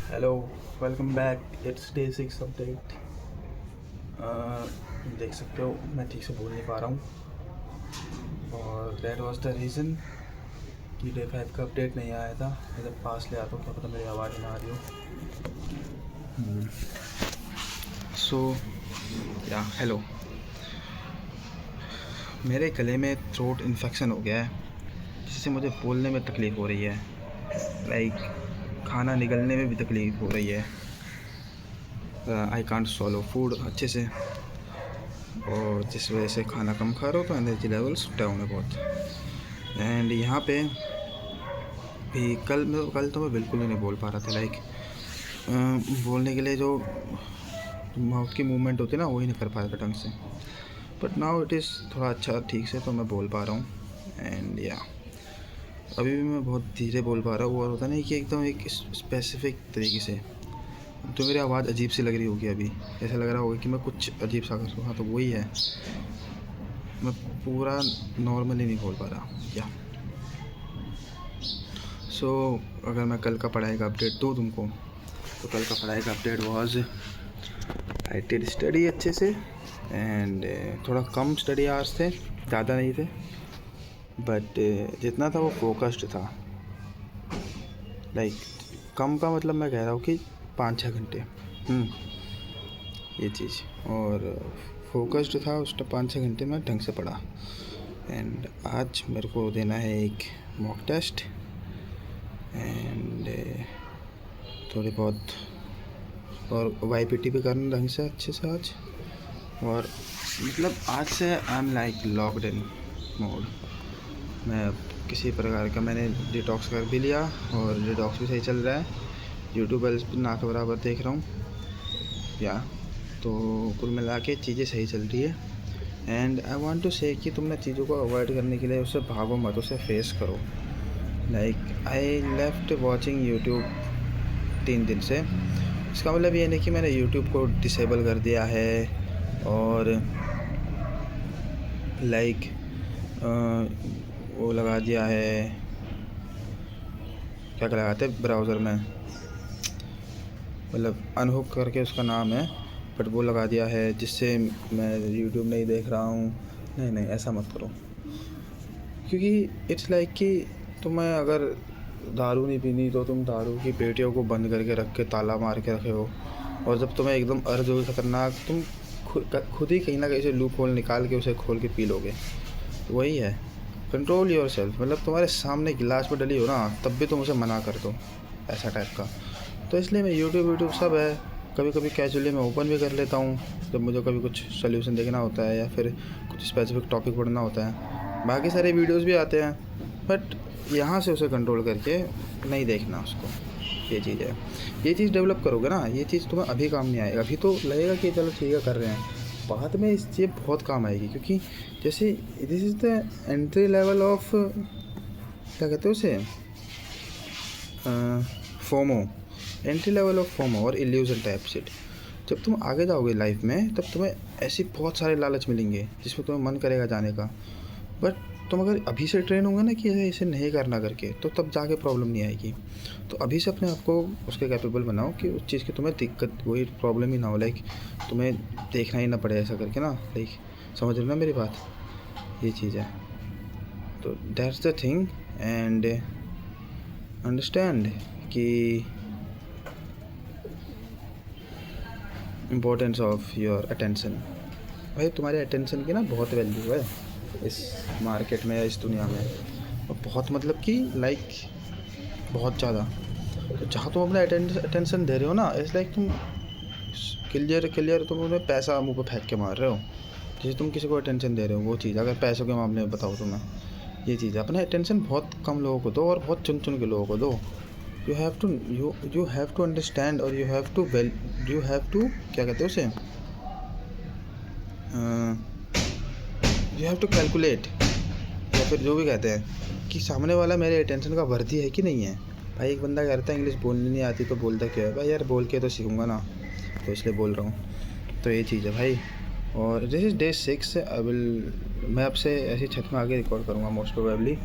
Hello, welcome back. It's day 6 update. देख सकते हो मैं ठीक से बोल नहीं पा रहा हूँ और दैट वाज द रीज़न कि डे 5 का अपडेट नहीं आया था। मैं जब पास ले आता हूँ क्या पता मेरी आवाज़ ना आ रही हो। सो या हेलो, मेरे गले में थ्रोट इन्फेक्शन हो गया है जिससे मुझे बोलने में तकलीफ़ हो रही है। खाना निगलने में भी तकलीफ़ हो रही है। आई कांट सॉलो फूड अच्छे से, और जिस वजह से खाना कम खा रहा हो तो एनर्जी लेवल्स डाउन है बहुत। एंड यहाँ पे भी कल तो मैं बिल्कुल ही नहीं बोल पा रहा था। बोलने के लिए जो माउथ की मूवमेंट होती है ना, वही नहीं कर पा रहा था ढंग से। बट नाउ इट इज़ थोड़ा अच्छा ठीक से तो मैं बोल पा रहा हूँ। एंड या अभी भी मैं बहुत धीरे बोल पा रहा हूँ, और होता नहीं कि एकदम एक स्पेसिफिक तरीके से। तो मेरी आवाज़ अजीब सी लग रही होगी, अभी ऐसा लग रहा होगा कि मैं कुछ अजीब सा कर रहा हूँ। हाँ, तो वही है, मैं पूरा नॉर्मली नहीं बोल पा रहा। या सो अगर मैं कल का पढ़ाई का अपडेट दूँ तुमको, तो कल का पढ़ाई का update was I did study अच्छे से। एंड थोड़ा कम स्टडी आवर्स थे, ज़्यादा नहीं थे, बट जितना था वो फोकस्ड था। कम का मतलब मैं कह रहा हूँ कि 5-6 घंटे ये चीज़, और फोकस्ड था उस 5-6 घंटे में ढंग से पढ़ा। एंड आज मेरे को देना है एक मॉक टेस्ट, एंड थोड़ी बहुत और YPT भी करना ढंग से अच्छे से आज। और मतलब आज से I am locked in mode. मैं अब किसी प्रकार का मैंने डिटॉक्स कर भी लिया, और डिटॉक्स भी सही चल रहा है। यूट्यूब भी ना के बराबर देख रहा हूँ। या तो कुल मिला के चीज़ें सही चल रही है। एंड आई वांट टू से कि तुमने चीज़ों को अवॉइड करने के लिए उससे भागो मत, उसे फेस करो। आई लेफ्ट वॉचिंग यूट्यूब 3 दिन से। इसका मतलब ये नहीं कि मैंने यूट्यूब को डिसेबल कर दिया है और वो लगा दिया है, क्या लगाते ब्राउज़र में, मतलब अनहुक करके उसका नाम है, बट वो लगा दिया है जिससे मैं यूट्यूब नहीं देख रहा हूँ। नहीं, ऐसा मत करो, क्योंकि इट्स कि तुम्हें अगर दारू नहीं पीनी तो तुम दारू की पेटियों को बंद करके रख के ताला मार के रखे हो, और जब तुम्हें एकदम अर्ज होगी खतरनाक, तुम खुद ही कहीं ना कहीं से लूप होल निकाल के उसे खोल के पी लोगे। वही है, कंट्रोल योर सेल्फ। मतलब तुम्हारे सामने गिलास में डली हो ना, तब भी तुम उसे मना कर दो, ऐसा टाइप का। तो इसलिए मैं यूट्यूब सब है, कभी कभी कैजुअली मैं ओपन भी कर लेता हूँ जब मुझे कभी कुछ सोल्यूशन देखना होता है या फिर कुछ स्पेसिफिक टॉपिक पढ़ना होता है। बाकी सारे वीडियोस भी आते हैं, बट यहाँ से उसे कंट्रोल करके नहीं देखना उसको। ये चीज़ है, ये चीज़ डेवलप करोगे ना, ये चीज़ तुम्हें अभी काम नहीं आएगा। अभी तो लगेगा कि चलो ठीक है कर रहे हैं, बाद में इस चीज़ बहुत काम आएगी। क्योंकि जैसे this is the entry level of, क्या कहते हैं उसे, FOMO, entry level of FOMO और इल्यूजन टाइप सेट। जब तुम आगे जाओगे लाइफ में, तब तुम्हें ऐसे बहुत सारे लालच मिलेंगे जिसमें तुम्हें मन करेगा जाने का। बट तुम अगर अभी से ट्रेन होंगे ना कि इसे नहीं करना करके, तो तब जाके प्रॉब्लम नहीं आएगी। तो अभी से अपने आप को उसके कैपेबल बनाओ कि उस चीज़ की तुम्हें दिक्कत, वही प्रॉब्लम ही ना हो। तुम्हें देखना ही ना पड़े ऐसा करके ना। समझ रहे ना मेरी बात, ये चीज़ है। तो that's the thing. And understand कि इम्पोर्टेंस ऑफ योर अटेंशन। भाई तुम्हारे अटेंशन की ना बहुत वैल्यू है इस मार्केट में या इस दुनिया में, और बहुत मतलब कि बहुत ज़्यादा। तो जहाँ तुम अपना अटेंशन दे रहे हो ना, इट्स तुम क्लियर तुम उन्हें पैसा मुँह पे फेंक के मार रहे हो। जैसे तुम किसी को अटेंशन दे रहे हो, वो चीज़। अगर पैसों के मामले में बताओ तो मैं ये चीज़, अपना अटेंशन बहुत कम लोगों को दो, और बहुत चुन के लोगों को दो। यू हैव टू अंडरस्टैंड, और यू हैव टू क्या कहते हैं उसे, यू हैव टू कैलकुलेट, या फिर जो भी कहते हैं कि सामने वाला मेरे अटेंशन का वर्दी है कि नहीं है। भाई एक बंदा कहता है इंग्लिश बोलनी नहीं आती तो बोलता क्यों है भाई, यार बोल के तो सीखूंगा ना, तो इसलिए बोल रहा हूँ। तो ये चीज़ है भाई। और दिस इज़ डे 6। मैं आपसे ऐसी छत में आके रिकॉर्ड करूँगा मोस्ट प्रोबेबली।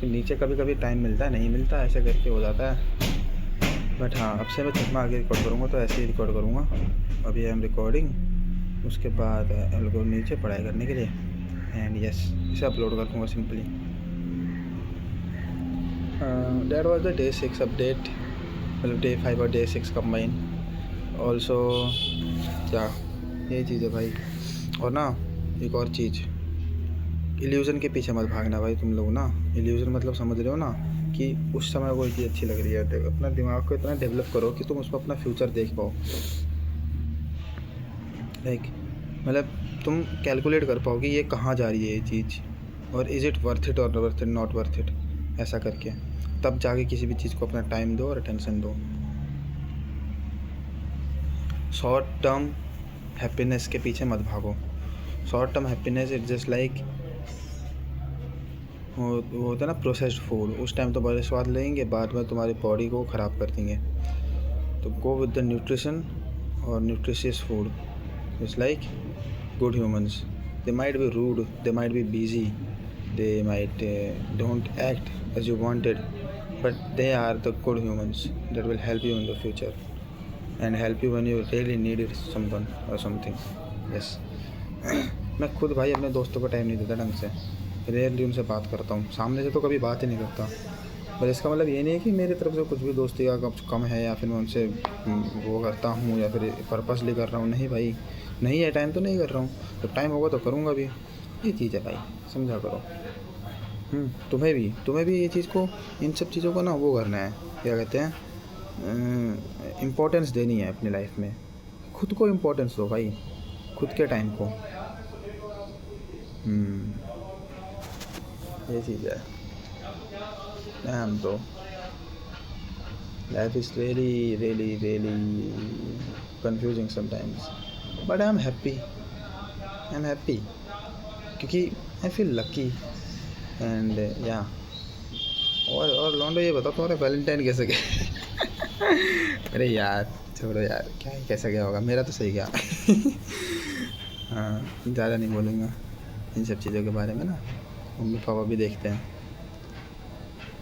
नीचे कभी कभी टाइम मिलता है, नहीं मिलता, ऐसे करके हो जाता है। बट हाँ, अब से मैं चश्मा आगे रिकॉर्ड करूँगा तो ऐसे ही रिकॉर्ड करूँगा। अभी आई एम रिकॉर्डिंग, उसके बाद अलगो नीचे पढ़ाई करने के लिए एंड यस इसे अपलोड कर दूँगा simply. That was the day 6 update, मतलब डे 5 और डे 6 कंबाइन ऑल्सो। क्या ये चीज़ है भाई। और ना एक और चीज़, इल्यूज़न के पीछे मत भागना भाई तुम लोग ना। इल्यूज़न मतलब समझ रहे हो ना, कि उस समय कोई चीज़ अच्छी लग रही है तो अपना दिमाग को इतना डेवलप करो कि तुम उसमें अपना फ्यूचर देख पाओ। लाइक मतलब तुम कैलकुलेट कर पाओ कि ये कहाँ जा रही है ये चीज़, और इज़ इट वर्थ इट और worth it not worth it, ऐसा करके तब जाके किसी भी चीज़ को अपना टाइम दो और अटेंशन दो। शॉर्ट टर्म हैप्पीनेस के पीछे मत भागो। Short term happiness it just like वो होता है ना प्रोसेस्ड फूड, उस टाइम तो बड़े स्वाद लेंगे, बाद में तुम्हारी बॉडी को ख़राब कर देंगे। तो गो विद द न्यूट्रिशन और nutritious food. It's like good humans. They might be rude, they might be busy, they might don't act as you wanted, but they are the good humans that will help you in the future and help you when you really needed someone or something. Yes. मैं खुद भाई अपने दोस्तों को time नहीं देता ढंग से, रेयरली उनसे बात करता हूँ, सामने से तो कभी बात ही नहीं करता। पर इसका मतलब ये नहीं है कि मेरी तरफ से कुछ भी दोस्ती का कम है या फिर मैं उनसे वो करता हूँ या फिर पर्पसली कर रहा हूँ। नहीं भाई, नहीं है टाइम तो नहीं कर रहा हूँ, जब टाइम होगा तो करूँगा भी। ये चीज़ है भाई, समझा करो। तुम्हें भी ये चीज़ को, इन सब चीज़ों को ना वो करना है, क्या कहते हैं, इम्पोर्टेंस देनी है अपनी लाइफ में। खुद को इम्पोर्टेंस दो भाई, खुद के टाइम को। ये चीज़ है। Damn bro, life is really confusing sometimes, but I'm happy क्योंकि I feel lucky and yeah। और लौंडो ये बताओ तुम्हारा वैलेंटाइन कैसे गया? अरे यार छोड़ो यार, क्या ही कैसा गया होगा, मेरा तो सही गया। हाँ, ज़्यादा नहीं बोलूँगा इन सब चीज़ों के बारे में ना, मम्मी पापा भी देखते हैं,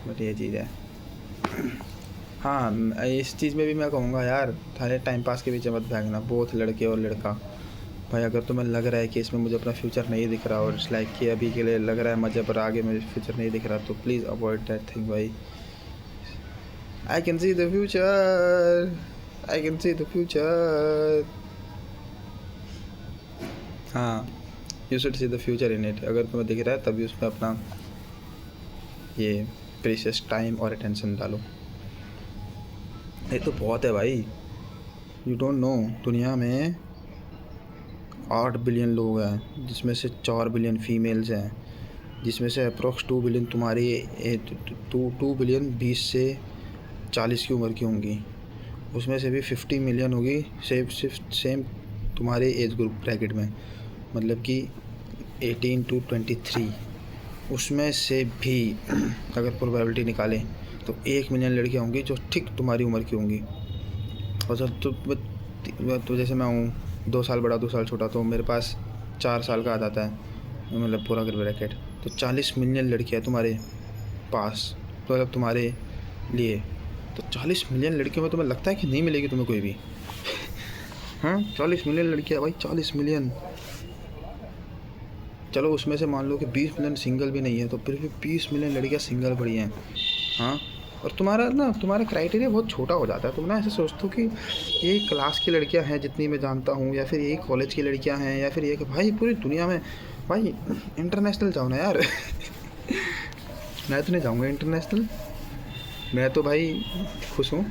बट ये चीज़ है। हाँ, इस चीज़ में भी मैं कहूँगा यार, थारे टाइम पास के पीछे मत भागना, बोथ लड़के और लड़का। भाई अगर तुम्हें लग रहा है कि इसमें मुझे अपना फ्यूचर नहीं दिख रहा और इट्स लाइक कि अभी के लिए लग रहा है मज़े, पर आगे मुझे फ्यूचर नहीं दिख रहा, तो प्लीज़ अवॉइड दैट थिंग भाई। I can see the future, I can see the future. हाँ, you should see the future in it. अगर तुम्हें दिख रहा है तभी उसमें अपना ये प्रीशियस टाइम और अटेंशन डालो। ये तो बहुत है भाई, यू डोंट नो, दुनिया में 8 बिलियन लोग हैं, जिसमें से 4 बिलियन फीमेल्स हैं, जिसमें से अप्रोक्स 2 बिलियन तुम्हारी 2 बिलियन 20 से 40 की उम्र की होंगी। उसमें से भी 50 मिलियन होगी सेम तुम्हारे एज ग्रुप ब्रैकेट में, मतलब कि 18 to 23। उसमें से भी अगर प्रोबेबिलिटी निकालें तो 1 मिलियन लड़कियाँ होंगी जो ठीक तुम्हारी उम्र की होंगी। और जब तो जैसे मैं हूँ 2 साल बड़ा 2 साल छोटा, तो मेरे पास 4 साल का आ जाता है, मतलब पूरा कर ब्रैकेट, तो 40 मिलियन लड़कियाँ तुम्हारे पास, तो मतलब तुम्हारे लिए, तो 40 मिलियन लड़कियों में तुम्हें लगता है कि नहीं मिलेगी तुम्हें कोई भी? हाँ, 40 मिलियन लड़कियाँ भाई, 40 मिलियन। चलो उसमें से मान लो कि 20 मिलियन सिंगल भी नहीं है, तो फिर भी 20 मिलियन लड़कियाँ सिंगल पड़ी हैं। हाँ, और तुम्हारा क्राइटेरिया बहुत छोटा हो जाता है। तुम ना ऐसे सोचते हो कि ये क्लास की लड़कियां हैं जितनी मैं जानता हूँ, या फिर ये कॉलेज की लड़कियां हैं, या फिर ये कि भाई पूरी दुनिया में, भाई इंटरनेशनल जाओ ना यार। मैं तो नहीं जाऊँगा इंटरनेशनल, मैं तो भाई खुश हूँ,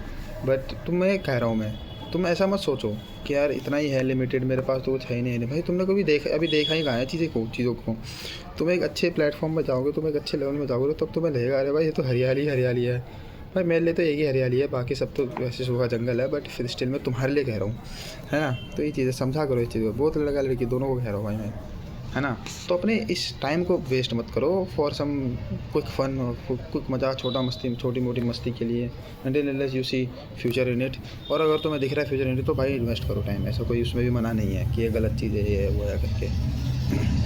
बट मैं कह रहा हूँ, तुम ऐसा मत सोचो कि यार इतना ही है लिमिटेड, मेरे पास तो कुछ है ही नहीं। भाई तुमने कभी अभी देखा ही कहाँ है चीज़ों को। तुम एक अच्छे प्लेटफॉर्म में जाओगे, तुम एक अच्छे लेवल में जाओगे, तब तुम्हें लगेगा अरे भाई ये तो हरियाली है। भाई मेरे लिए तो यही हरियाली है, बाकी सब तो वैसे सूखा जंगल है, बट फिर स्टिल मैं तुम्हारे लिए कह रहा हूँ, है ना। तो ये चीज़ें समझा करो, इस चीज़ को बहुत लड़का लड़की दोनों को कह रहा हूँ भाई मैं, है ना। तो अपने इस टाइम को वेस्ट मत करो for some quick fun, quick मजाक, छोटी मोटी मस्ती के लिए, until unless you see future in it. और अगर तुम्हें दिख रहा है फ्यूचर इन इट तो भाई इन्वेस्ट करो टाइम, ऐसा कोई उसमें भी मना नहीं है कि ये गलत चीज़ है, ये है वो है करके।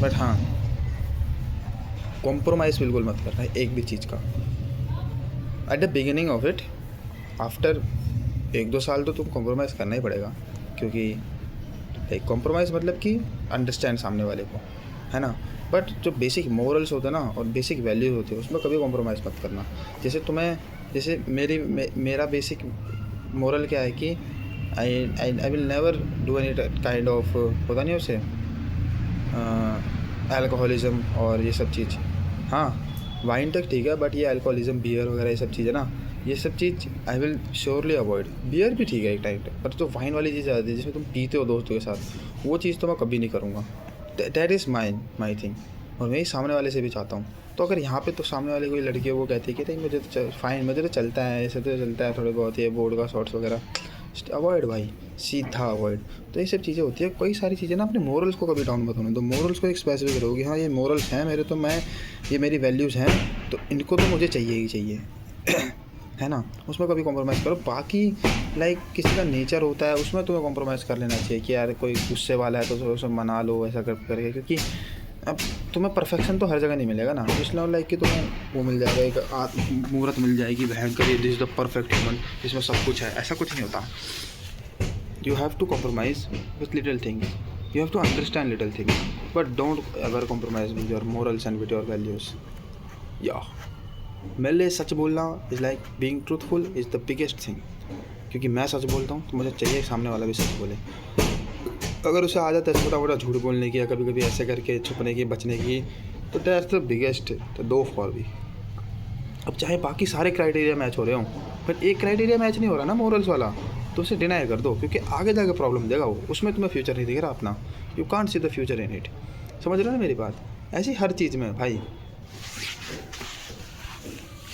बट हाँ, कॉम्प्रोमाइज़ बिल्कुल मत करना है एक भी चीज़ का। At the beginning of it, after 1-2 साल तो तुम कॉम्प्रोमाइज़ करना ही पड़ेगा, क्योंकि लाइक कॉम्प्रोमाइज़ मतलब कि अंडरस्टैंड सामने वाले को, है ना। बट जो बेसिक मोरल्स होते हैं ना और बेसिक वैल्यूज़ होती है उसमें कभी कॉम्प्रोमाइज़ मत करना। जैसे मेरा बेसिक मोरल क्या है कि I will never do any kind of, होता नहीं उसे, अल्कोहलिज़्म और ये सब चीज़। हाँ, वाइन तक ठीक है, बट ये अल्कोहलिज़्म, बियर वगैरह ये सब चीज़ है ना, ये सब चीज़ I will surely avoid. Beer भी ठीक है एक टाइम पे, पर जो वाइन वाली चीज़ आती है जिसमें तुम पीते हो दोस्तों के साथ, वो चीज़ तो मैं कभी नहीं करूँगा। दैट इज़ माई थिंग, और मैं ही सामने वाले से भी चाहता हूँ। तो अगर यहाँ पे तो सामने वाले कोई लड़की है वो कहती है कि नहीं मुझे तो फाइन, मुझे तो चलता है, ऐसे तो चलता है थोड़े बहुत, ये बोर्ड का शॉर्ट्स वगैरह, अवॉइड भाई, सीधा अवॉइड। तो ये सब चीज़ें होती है, कोई सारी चीज़ें ना अपने मोरल्स को कभी डाउन मत होने दो। मोरल्स को एक स्पेसिफिक रहोगे, हाँ ये मोरल्स हैं मेरे, तो मैं ये मेरी वैल्यूज़ हैं, तो इनको तो मुझे चाहिए ही चाहिए है ना, उसमें कभी कॉम्प्रोमाइज़ करो। बाकी लाइक किसी का नेचर होता है उसमें तुम्हें कॉम्प्रोमाइज़ कर लेना चाहिए कि यार कोई गुस्से वाला है तो उसे मना लो ऐसा करके, क्योंकि अब तुम्हें परफेक्शन तो हर जगह नहीं मिलेगा ना। इसलिए लाइक कि तुम्हें वो मिल जाएगा, एक मुहूर्त मिल जाएगी भयंकर, this is the perfect human, इसमें सब कुछ है, ऐसा कुछ नहीं होता। You have to compromise with little things. You have to understand little things, but don't ever compromise with your morals and with your values. Yeah. मेरे लिए सच बोलना is like being truthful is the biggest thing. क्योंकि मैं सच बोलता हूँ तो मुझे चाहिए सामने वाला भी सच बोले। अगर उसे आदत है छोटा मोटा झूठ बोलने की या कभी कभी ऐसे करके छुपने की, बचने की, तो दैट्स द बिगेस्ट दो फॉर भी। अब चाहे बाकी सारे क्राइटेरिया मैच हो रहे हों, पर एक क्राइटेरिया मैच नहीं हो रहा ना मोरल्स वाला, तो उसे डिनाई कर दो, क्योंकि आगे जाकर प्रॉब्लम देगा वो, उसमें तुम्हें फ्यूचर नहीं दिख रहा अपना। You can't see the future in it. समझ रहे हो ना मेरी बात? ऐसी हर चीज़ में भाई,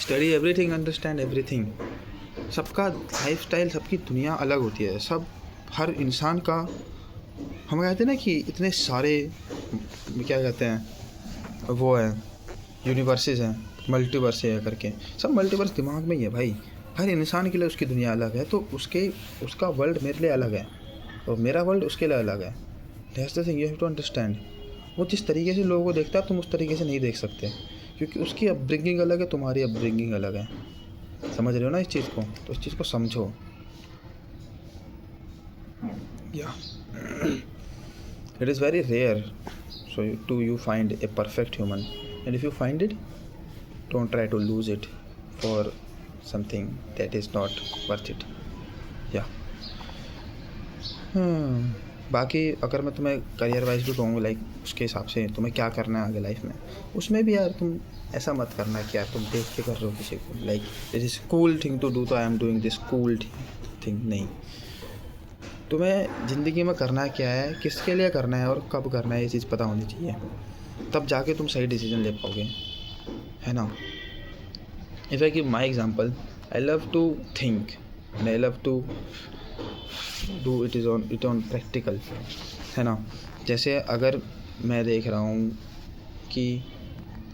स्टडी एवरीथिंग, अंडरस्टैंड एवरीथिंग। सबका लाइफ स्टाइल, सबकी दुनिया अलग होती है। सब हर इंसान का, हम कहते हैं ना कि इतने सारे क्या कहते हैं वो है, यूनिवर्सेस हैं, मल्टीवर्स है करके, सब मल्टीवर्स दिमाग में ही है भाई। हर इंसान के लिए उसकी दुनिया अलग है, तो उसका वर्ल्ड मेरे लिए अलग है और मेरा वर्ल्ड उसके लिए अलग है। That's the thing you have to understand. वो जिस तरीके से लोगों को देखता है तुम उस तरीके से नहीं देख सकते, क्योंकि उसकी अपब्रिंगिंग अलग है, तुम्हारी अपब्रिंगिंग अलग है। समझ रहे हो ना इस चीज़ को? तो इस चीज़ को समझो। या it is very rare so you find a perfect human, and if you find it, don't try to lose it for something that is not worth it. बाकी अगर मैं तुम्हें करियर वाइज भी कहूँगा, लाइक उसके हिसाब से तुम्हें क्या करना है आगे लाइफ में, उसमें भी यार तुम ऐसा मत करना कि यार तुम देख के कर रहे हो किसी को, like it is cool thing to do, तो I am doing this cool thing. नहीं, तुम्हें ज़िंदगी में करना क्या है, किसके लिए करना है और कब करना है, ये चीज़ पता होनी चाहिए, तब जाके तुम सही डिसीजन ले पाओगे, है ना। If I give my example, I love to think and I love to do it on practical, है ना। जैसे अगर मैं देख रहा हूँ कि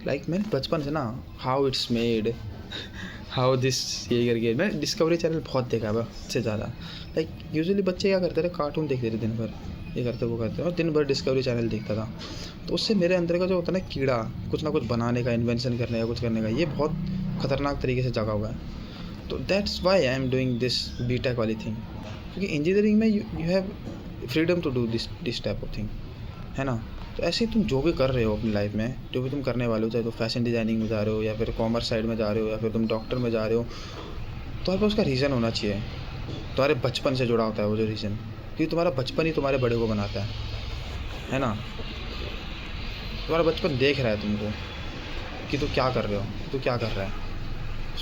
लाइक मैंने बचपन से ना how it's made, how this, ये करके मैं डिस्कवरी चैनल बहुत देखा है सबसे ज़्यादा। लाइक यूजुअली बच्चे क्या करते थे, कार्टून देखते थे दिन भर, ये करते वो करते, और दिन भर डिस्कवरी चैनल देखता था। तो उससे मेरे अंदर का जो होता है ना कीड़ा, कुछ ना कुछ बनाने का, इन्वेंशन करने का, कुछ करने का, ये बहुत ख़तरनाक तरीके से जगा हुआ है। तो that's why I am doing this BTech वाली थिंग, क्योंकि इंजीनियरिंग में you have freedom to do this type of thing, है ना। तो ऐसे ही तुम जो भी कर रहे हो अपनी लाइफ में, जो भी तुम करने वाले हो, चाहे तो फैशन डिज़ाइनिंग में जा रहे हो या फिर कॉमर्स साइड में जा रहे हो या फिर तुम डॉक्टर में जा रहे हो, तो आपको उसका रीज़न होना चाहिए। तुम्हारे बचपन से जुड़ा होता है वो जो रीज़न, क्योंकि तुम्हारा बचपन ही तुम्हारे बड़े को बनाता है ना। तुम्हारा बचपन देख रहा है तुमको कि तू क्या कर रहे हो, तू क्या कर रहा है,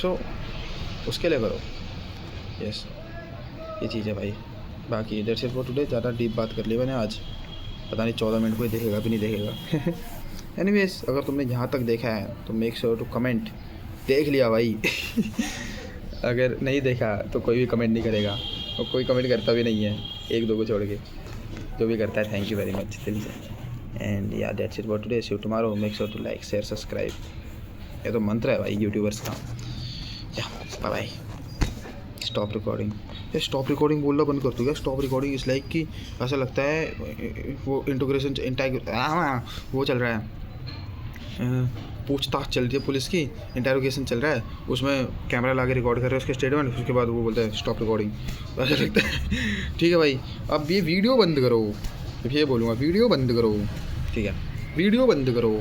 सो उसके लिए करो। यस, ये चीज़ है भाई। बाकी दैट्स इट फॉर टुडे। ज़्यादा डीप बात कर ली मैंने आज, पता नहीं 14 मिनट कोई देखेगा भी नहीं देखेगा। एनीवेज, अगर तुमने यहाँ तक देखा है तो मेक श्योर टू कमेंट। देख लिया भाई। अगर नहीं देखा तो कोई भी कमेंट नहीं करेगा, और कोई कमेंट करता भी नहीं है, एक दो को छोड़ के। जो भी करता है थैंक यू वेरी मच दिल से। एंड या that's it for today. See you tomorrow. Make sure to like, share, subscribe. ये तो मंत्र है भाई यूट्यूबर्स का। या बाय बाय। Stop recording. ये स्टॉप रिकॉर्डिंग बोलना बंद कर दो क्या? स्टॉप रिकॉर्डिंग इस लाइक कि ऐसा लगता है वो इंटीग्रेशन वो चल रहा है, पूछताछ चल रही है पुलिस की, इंटेरोगेशन चल रहा है, उसमें कैमरा ला के रिकॉर्ड कर रहे हैं उसके स्टेटमेंट, उसके बाद वो बोलता है स्टॉप रिकॉर्डिंग। ऐसा लगता है ठीक है भाई, अब ये वीडियो बंद करो, ये बोलूँगा वीडियो बंद करो, ठीक है वीडियो बंद करो।